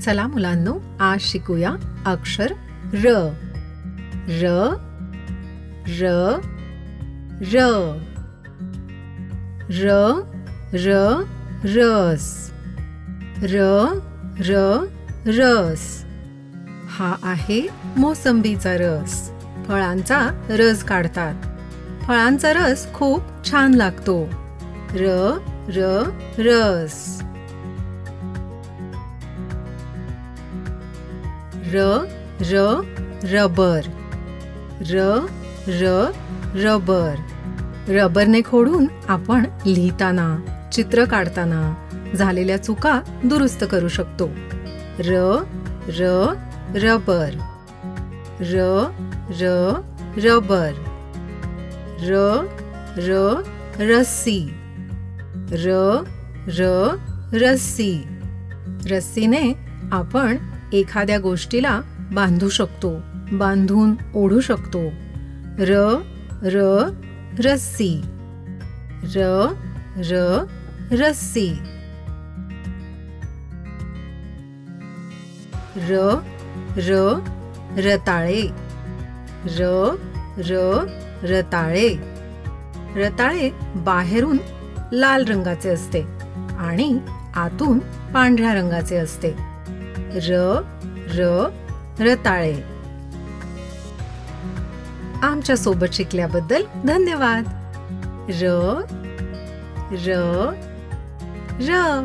चला मुलांनो, आज शिकूया अक्षर र. र र र र र रस. र र रस. हा आहे मोसंबीचा रस. फळांचा रस काढतात. फळांचा रस खूप छान लागतो. र र रस. र र रबर. र र रबर. रबरने खोडून आपण लिहिताना, चित्र काढताना झालेल्या चुका दुरुस्त करू शकतो. र र रबर. र र रबर. र र रस्सी. र र रस्सी. रस्सीने आपण एखाद्या गोष्टीला बांधू शकतो, बांधून ओढू शकतो. र र रस्सी. र र रस्सी. र र रताळे. र र रताळे. रताळे बाहेरून लाल रंगाचे असते आणि आतून पांढऱ्या रंगाचे असते. र र रताळे. आमच्या सोबत शिकल्याबद्दल धन्यवाद. र र र